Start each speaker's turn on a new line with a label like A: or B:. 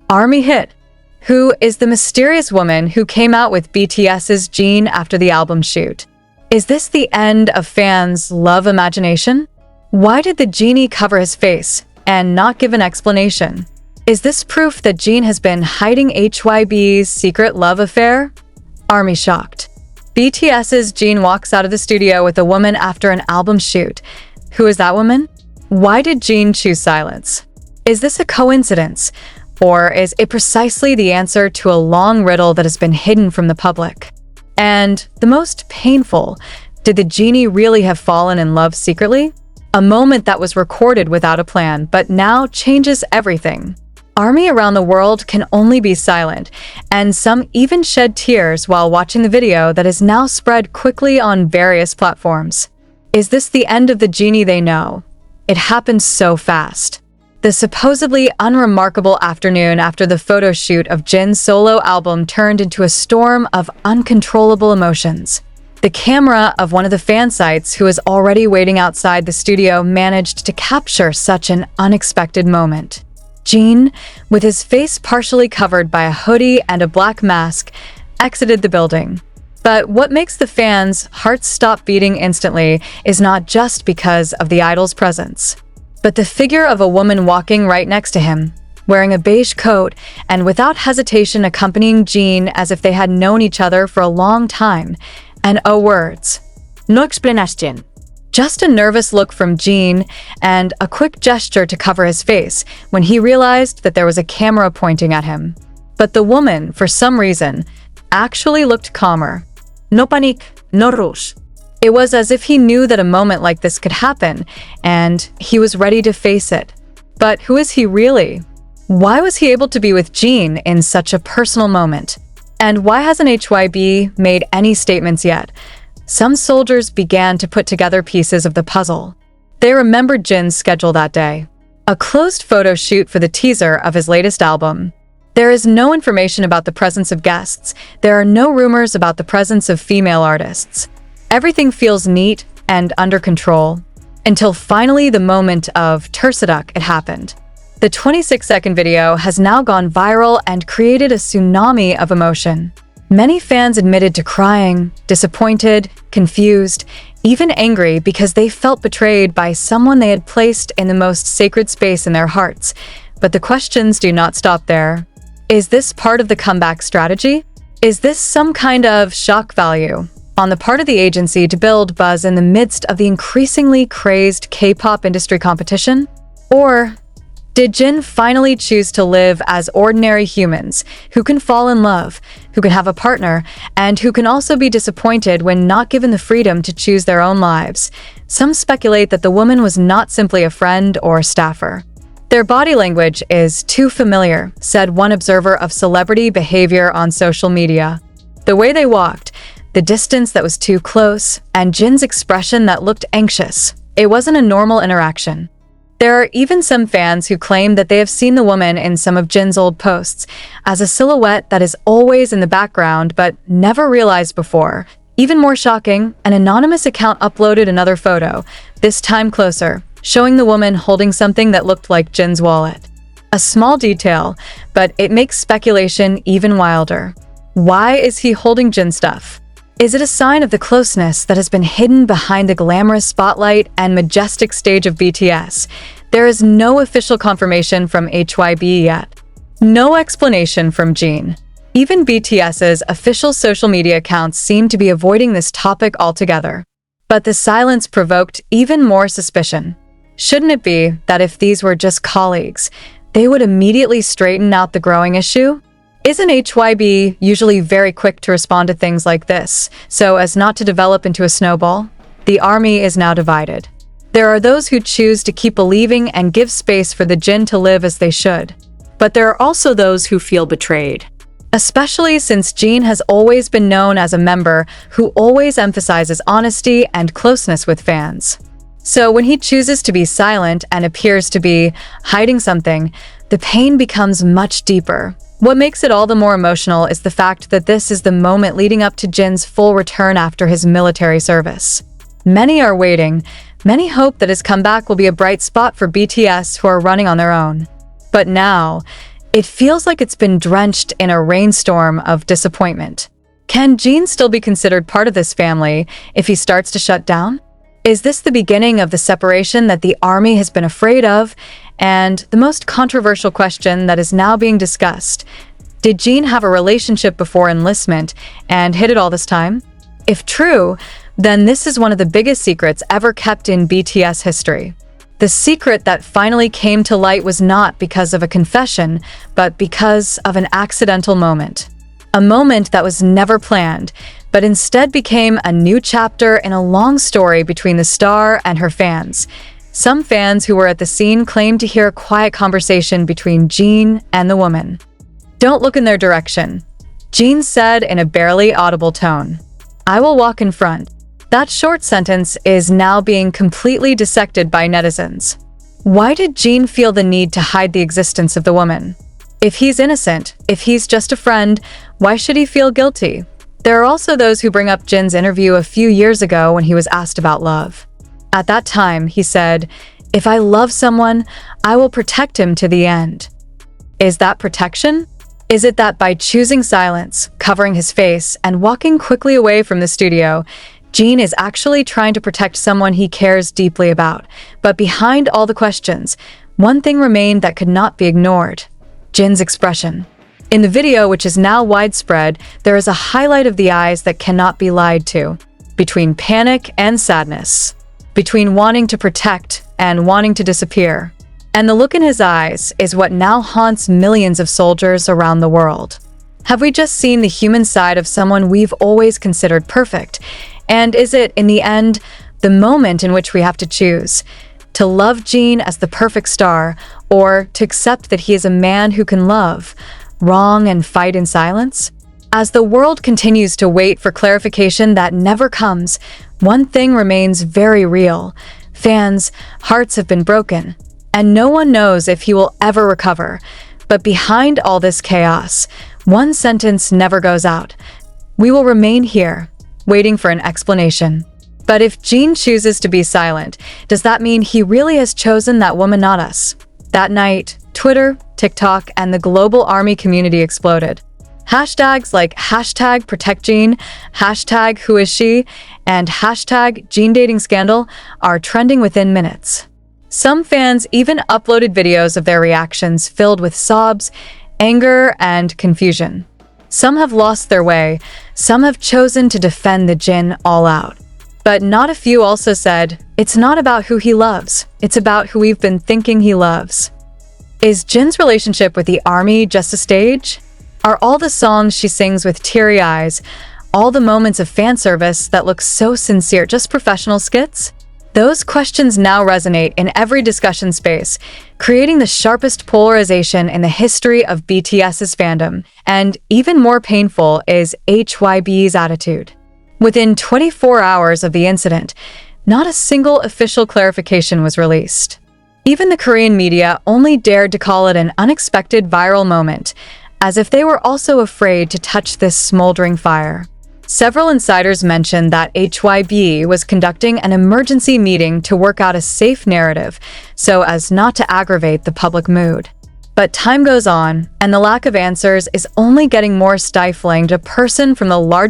A: ARMY hit. Who is the mysterious woman who came out with BTS's Jin after the album shoot? Is this the end of fans' love imagination? Why did the genie cover his face and not give an explanation? Is this proof that Jin has been hiding HYB's secret love affair? ARMY shocked. BTS's Jin walks out of the studio with a woman after an album shoot. Who is that woman? Why did Jin choose silence? Is this a coincidence? Or is it precisely the answer to a long riddle that has been hidden from the public? And the most painful, did the genie really have fallen in love secretly? A moment that was recorded without a plan, but now changes everything. ARMY around the world can only be silent, and some even shed tears while watching the video that is now spread quickly on various platforms. Is this the end of the genie they know? It happened so fast. The supposedly unremarkable afternoon after the photo shoot of Jin's solo album turned into a storm of uncontrollable emotions. The camera of one of the fan sites who was already waiting outside the studio managed to capture such an unexpected moment. Jin, with his face partially covered by a hoodie and a black mask, exited the building. But what makes the fans' hearts stop beating instantly is not just because of the idol's presence, but the figure of a woman walking right next to him, wearing a beige coat and without hesitation accompanying Jin as if they had known each other for a long time, and words. No explanation. Just a nervous look from Jin and a quick gesture to cover his face when he realized that there was a camera pointing at him. But the woman, for some reason, actually looked calmer. No panic, no rush. It was as if he knew that a moment like this could happen, and he was ready to face it. But who is he really? Why was he able to be with Jin in such a personal moment? And why hasn't HYB made any statements yet? Some soldiers began to put together pieces of the puzzle. They remembered Jin's schedule that day. A closed photo shoot for the teaser of his latest album. There is no information about the presence of guests. There are no rumors about the presence of female artists. Everything feels neat and under control, until finally the moment of Tursaduk it happened. The 26-second video has now gone viral and created a tsunami of emotion. Many fans admitted to crying, disappointed, confused, even angry because they felt betrayed by someone they had placed in the most sacred space in their hearts. But the questions do not stop there. Is this part of the comeback strategy? Is this some kind of shock value on the part of the agency to build buzz in the midst of the increasingly crazed K-pop industry competition? Or did Jin finally choose to live as ordinary humans who can fall in love, who can have a partner, and who can also be disappointed when not given the freedom to choose their own lives? Some speculate that the woman was not simply a friend or staffer. Their body language is too familiar, said one observer of celebrity behavior on social media. The way they walked, the distance that was too close, and Jin's expression that looked anxious. It wasn't a normal interaction. There are even some fans who claim that they have seen the woman in some of Jin's old posts as a silhouette that is always in the background but never realized before. Even more shocking, an anonymous account uploaded another photo, this time closer, showing the woman holding something that looked like Jin's wallet. A small detail, but it makes speculation even wilder. Why is he holding Jin's stuff? Is it a sign of the closeness that has been hidden behind the glamorous spotlight and majestic stage of BTS? There is no official confirmation from HYB yet. No explanation from Jin. Even BTS's official social media accounts seem to be avoiding this topic altogether. But the silence provoked even more suspicion. Shouldn't it be that if these were just colleagues, they would immediately straighten out the growing issue? Isn't HYB usually very quick to respond to things like this, so as not to develop into a snowball? The ARMY is now divided. There are those who choose to keep believing and give space for the Jin to live as they should. But there are also those who feel betrayed. Especially since Jin has always been known as a member who always emphasizes honesty and closeness with fans. So when he chooses to be silent and appears to be hiding something, the pain becomes much deeper. What makes it all the more emotional is the fact that this is the moment leading up to Jin's full return after his military service. Many are waiting. Many hope that his comeback will be a bright spot for BTS who are running on their own. But now, It feels like it's been drenched in a rainstorm of disappointment. Can Jin still be considered part of this family if he starts to shut down? Is this the beginning of the separation that the army has been afraid of? And the most controversial question that is now being discussed: did Jin have a relationship before enlistment and hid it all this time? If true, then this is one of the biggest secrets ever kept in BTS history. The secret that finally came to light was not because of a confession, but because of an accidental moment. A moment that was never planned, but instead became a new chapter in a long story between the star and her fans. Some fans who were at the scene claimed to hear a quiet conversation between Jin and the woman. "Don't look in their direction," Jin said in a barely audible tone. "I will walk in front." That short sentence is now being completely dissected by netizens. Why did Jin feel the need to hide the existence of the woman? If he's innocent, if he's just a friend, why should he feel guilty? There are also those who bring up Jin's interview a few years ago when he was asked about love. At that time, he said, "If I love someone, I will protect him to the end." Is that protection? Is it that by choosing silence, covering his face, and walking quickly away from the studio, Jin is actually trying to protect someone he cares deeply about? But behind all the questions, one thing remained that could not be ignored: Jin's expression. In the video, which is now widespread, there is a highlight of the eyes that cannot be lied to, between panic and sadness, between wanting to protect and wanting to disappear. And the look in his eyes is what now haunts millions of soldiers around the world. Have we just seen the human side of someone we've always considered perfect? And is it, in the end, the moment in which we have to choose: to love Jin as the perfect star, or to accept that he is a man who can love, wrong, and fight in silence? As the world continues to wait for clarification that never comes, one thing remains very real: fans' hearts have been broken, and no one knows if he will ever recover. But behind all this chaos, one sentence never goes out: we will remain here, waiting for an explanation. But if Jin chooses to be silent, does that mean he really has chosen that woman, not us? That night, Twitter, TikTok, and the global army community exploded. Hashtags like #ProtectJin, #WhoIsShe, and #JinDatingScandal are trending within minutes. Some fans even uploaded videos of their reactions filled with sobs, anger, and confusion. Some have lost their way, some have chosen to defend the Jin all out. But not a few also said, it's not about who he loves, it's about who we've been thinking he loves. Is Jin's relationship with the army just a stage? Are all the songs she sings with teary eyes, all the moments of fan service that look so sincere, just professional skits? Those questions now resonate in every discussion space, creating the sharpest polarization in the history of BTS's fandom. And even more painful is HYB's attitude. Within 24 hours of the incident, not a single official clarification was released. Even the Korean media only dared to call it an unexpected viral moment, as if they were also afraid to touch this smoldering fire. Several insiders mentioned that HYB was conducting an emergency meeting to work out a safe narrative so as not to aggravate the public mood. But time goes on, and the lack of answers is only getting more stifling to a person from the large